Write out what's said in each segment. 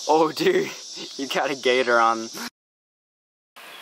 Oh dude, you got a gator on.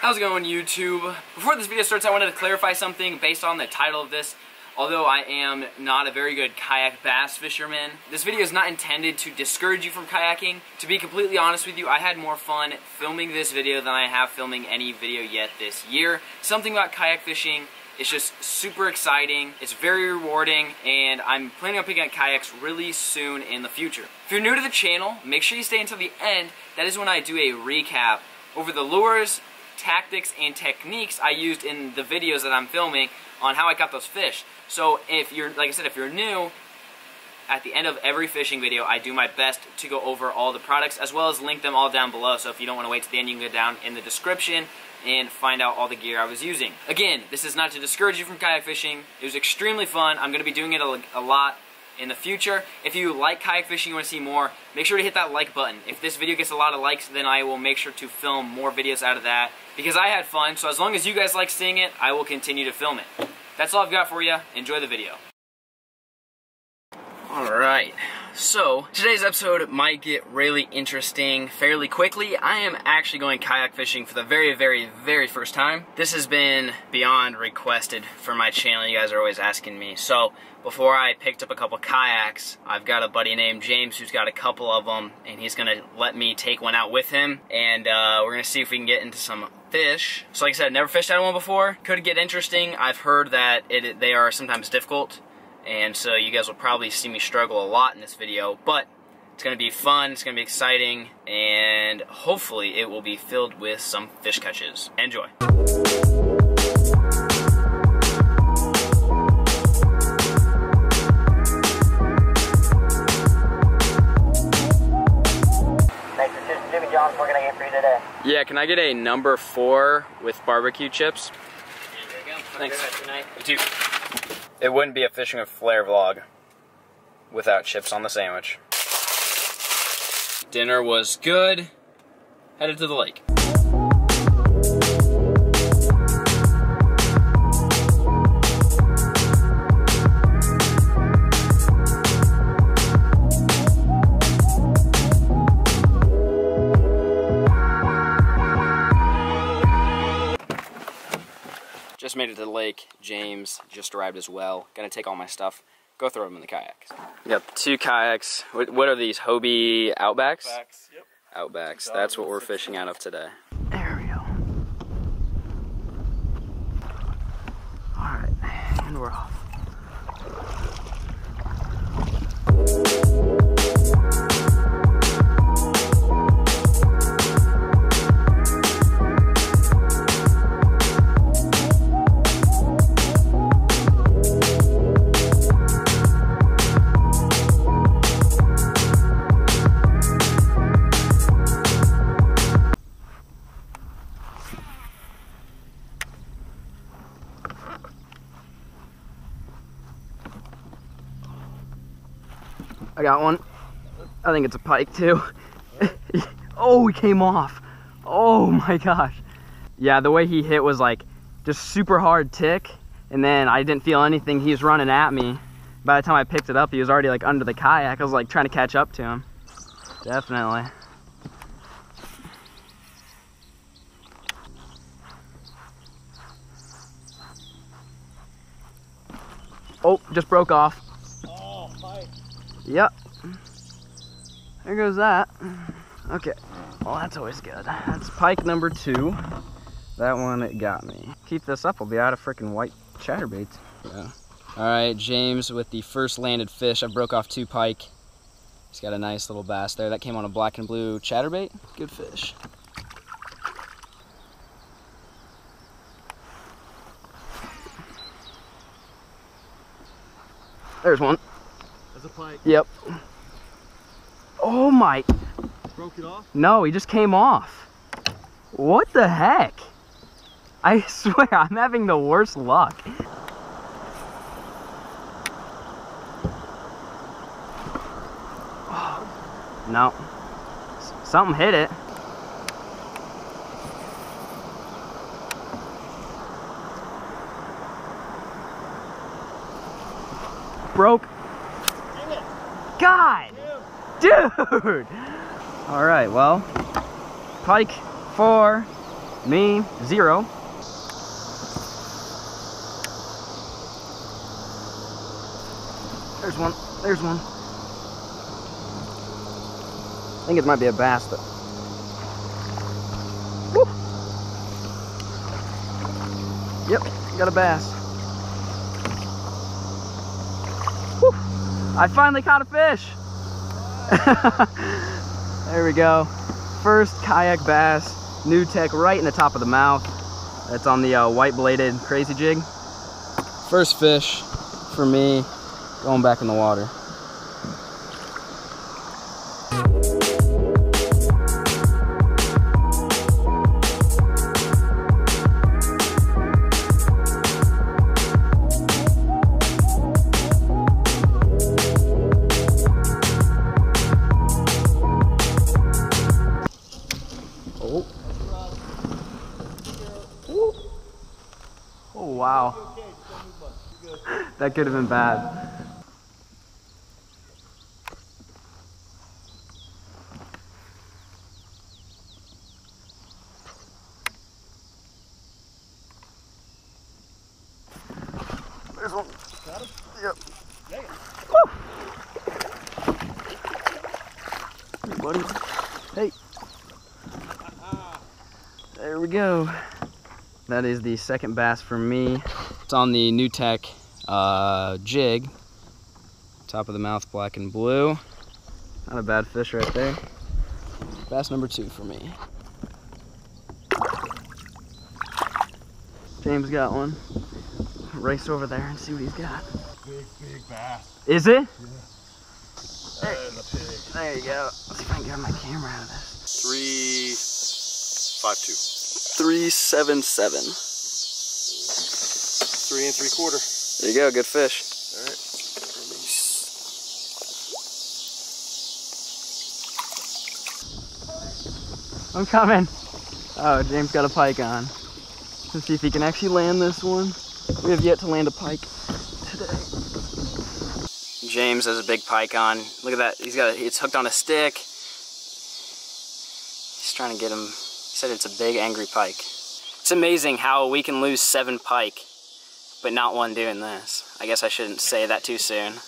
How's it going, YouTube? Before this video starts, I wanted to clarify something based on the title of this. Although I am not a very good kayak bass fisherman, this video is not intended to discourage you from kayaking. To be completely honest with you, I had more fun filming this video than I have filming any video yet this year. Something about kayak fishing is just super exciting, it's very rewarding, and I'm planning on picking up kayaks really soon in the future. If you're new to the channel, make sure you stay until the end. That is when I do a recap over the lures, tactics, and techniques I used in the videos that I'm filming on how I caught those fish. So if you're, like I said, if you're new, at the end of every fishing video, I do my best to go over all the products as well as link them all down below. So if you don't want to wait to the end, you can go down in the description and find out all the gear I was using. Again, this is not to discourage you from kayak fishing. It was extremely fun. I'm going to be doing it a lot in the future. If you like kayak fishing, you want to see more, make sure to hit that like button. If this video gets a lot of likes, then I will make sure to film more videos out of that because I had fun. So as long as you guys like seeing it, I will continue to film it. That's all I've got for you. Enjoy the video. Alright, so today's episode might get really interesting fairly quickly. I am actually going kayak fishing for the very first time. This has been beyond requested for my channel. You guys are always asking me. So before I picked up a couple kayaks, I've got a buddy named James who's got a couple of them, and he's gonna let me take one out with him, and we're gonna see if we can get into some fish. So like I said, I've never fished out of one before. Could get interesting. I've heard that they are sometimes difficult, and so you guys will probably see me struggle a lot in this video, but it's gonna be fun, it's gonna be exciting, and hopefully it will be filled with some fish catches. Enjoy. What can I get for you today? Yeah, can I get a number 4 with barbecue chips? There you go. Thanks. Tonight. You too. It wouldn't be a fishing with flair vlog without chips on the sandwich. Dinner was good. Headed to the lake. Just made it to the lake. James just arrived as well. Gonna take all my stuff, go throw them in the kayaks. We got 2 kayaks. What are these, Hobie Outbacks? Outbacks, yep. Outbacks, that's what we're fishing out of today. There we go. Alright, and we're off. I got one. I think it's a pike too. Oh, he came off. Oh my gosh. Yeah, the way he hit was like just super hard tick, and then I didn't feel anything. He was running at me. By the time I picked it up, he was already like under the kayak. I was like trying to catch up to him. Definitely. Oh, just broke off. Oh, pike. Yep. There goes that. Okay. Well, that's always good. That's pike number 2. That one got me. Keep this up, we'll be out of freaking white chatterbaits. Yeah. Alright, James with the first landed fish. I broke off 2 pike. He's got a nice little bass there. That came on a black and blue chatterbait. Good fish. There's one. That's a pike. Yep. Oh my. Broke it off? No, he just came off. What the heck? I swear, I'm having the worst luck. Oh, no. Something hit it. Broke. Dang it. God! Dude! All right, well, pike for me, 0. There's one, there's one. I think it might be a bass though. Woo! Yep, got a bass. Woo! I finally caught a fish. There we go. First kayak bass, new tech right in the top of the mouth. That's on the white bladed crazy jig. First fish for me going back in the water. Oh wow, that could have been bad. There's one. Got him? Yep. Woo! Hey, buddy. Hey. There we go. That is the second bass for me. It's on the new tech jig. Top of the mouth, black and blue. Not a bad fish right there. Bass number 2 for me. James got one. Race over there and see what he's got. Big bass. Is it? Yeah. And a pig. There you go. Let's see if I can get my camera out of this. 3.52. 377. 3 3/4. There you go, good fish. All right. Release. I'm coming. Oh, James got a pike on. Let's see if he can actually land this one. We have yet to land a pike today. James has a big pike on. Look at that. It's hooked on a stick. He's trying to get him. He said it's a big angry pike. It's amazing how we can lose 7 pike, but not one doing this. I guess I shouldn't say that too soon.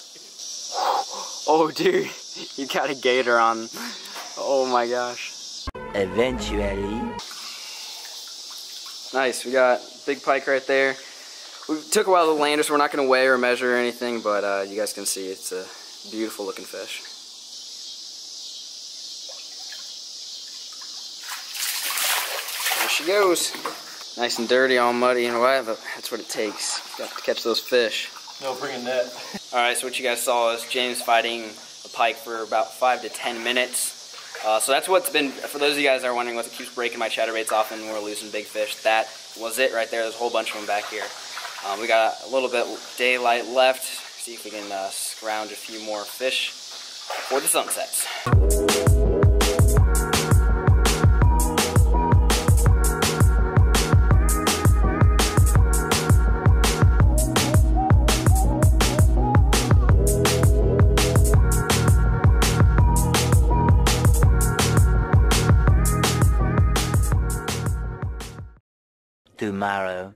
Oh dude, you got a gator on. Oh my gosh. Eventually. Nice, we got big pike right there. We took a while to land, so we're not going to weigh or measure or anything, but you guys can see it's a beautiful looking fish. There she goes. Nice and dirty, all muddy and wet, but that's what it takes. You got to catch those fish. No, bring a net. Alright, so what you guys saw is James fighting a pike for about 5 to 10 minutes. So that's what's been, for those of you guys that are wondering what keeps breaking my chatterbaits off and we're losing big fish, that was it right there. There's a whole bunch of them back here. We got a little bit daylight left. See if we can scrounge a few more fish before the sun sets. Tomorrow.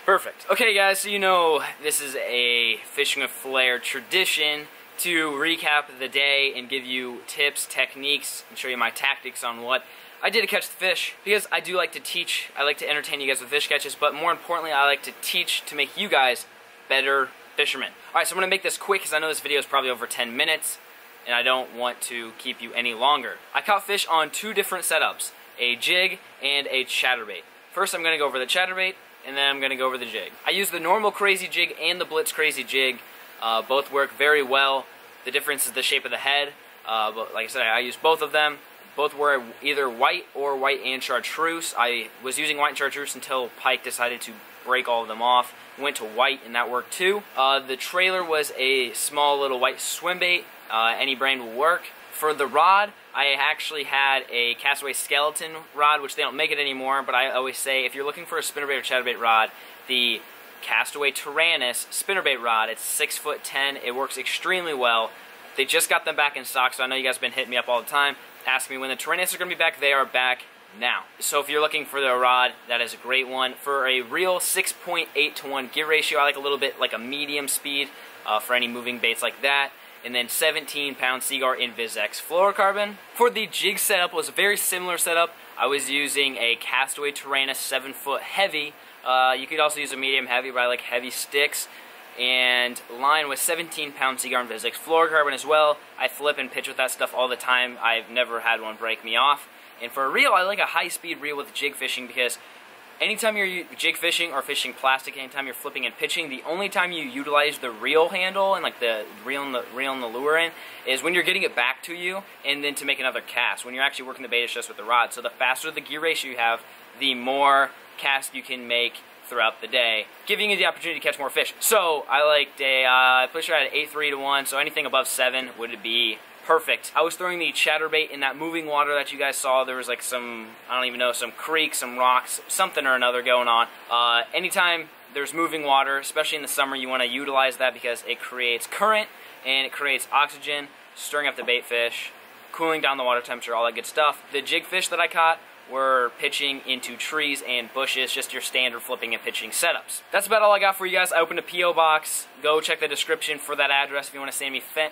Perfect. Okay guys, so you know this is a Fishing with Flair tradition to recap the day and give you tips, techniques, and show you my tactics on what I did to catch the fish. Because I do like to teach, I like to entertain you guys with fish catches, but more importantly I like to teach to make you guys better fishermen. Alright, so I'm going to make this quick because I know this video is probably over 10 minutes and I don't want to keep you any longer. I caught fish on 2 different setups, a jig and a chatterbait. First I'm going to go over the chatterbait, and then I'm going to go over the jig. I use the normal crazy jig and the blitz crazy jig. Both work very well. The difference is the shape of the head. But like I said, I use both of them. Both were either white or white and chartreuse. I was using white and chartreuse until Pike decided to break all of them off. Went to white and that worked too. The trailer was a small little white swim bait. Any brand will work. For the rod, I actually had a Castaway Skeleton rod, which they don't make it anymore, but I always say if you're looking for a spinnerbait or chatterbait rod, the Castaway Tyrannus spinnerbait rod, it's 6'10", it works extremely well. They just got them back in stock, so I know you guys have been hitting me up all the time, asking me when the Tyrannists are going to be back. They are back now. So if you're looking for the rod, that is a great one. For a real 6.8 to 1 gear ratio, I like a little bit like a medium speed for any moving baits like that. And then 17-pound Seaguar InvisX fluorocarbon. For the jig setup, was a very similar setup. I was using a Castaway Tyrannus 7-foot heavy. You could also use a medium heavy, but I like heavy sticks. And line was 17-pound Seaguar InvisX fluorocarbon as well. I flip and pitch with that stuff all the time. I've never had one break me off. And for a reel, I like a high-speed reel with jig fishing because anytime you're jig fishing or fishing plastic, anytime you're flipping and pitching, the only time you utilize the reel handle and like the reel and the lure in is when you're getting it back to you and then to make another cast. When you're actually working the bait, it's just with the rod. So the faster the gear ratio you have, the more cast you can make throughout the day, giving you the opportunity to catch more fish. So I liked a push rod at 8.3 to 1, so anything above 7 would be perfect. I was throwing the chatterbait in that moving water that you guys saw. There was like some, I don't even know, some creek, some rocks, something or another going on. Anytime there's moving water, especially in the summer, you want to utilize that because it creates current and it creates oxygen, stirring up the bait fish, cooling down the water temperature, all that good stuff. The jig fish that I caught were pitching into trees and bushes, just your standard flipping and pitching setups. That's about all I got for you guys. I opened a P.O. box. Go check the description for that address if you want to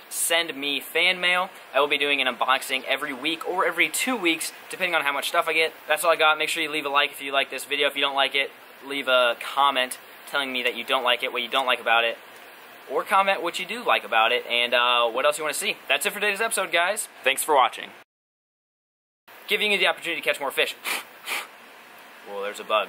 send me fan mail. I will be doing an unboxing every week or every 2 weeks, depending on how much stuff I get. That's all I got. Make sure you leave a like if you like this video. If you don't like it, leave a comment telling me that you don't like it, what you don't like about it, or comment what you do like about it, and what else you want to see. That's it for today's episode, guys. Thanks for watching. Giving you the opportunity to catch more fish. Well, there's a bug.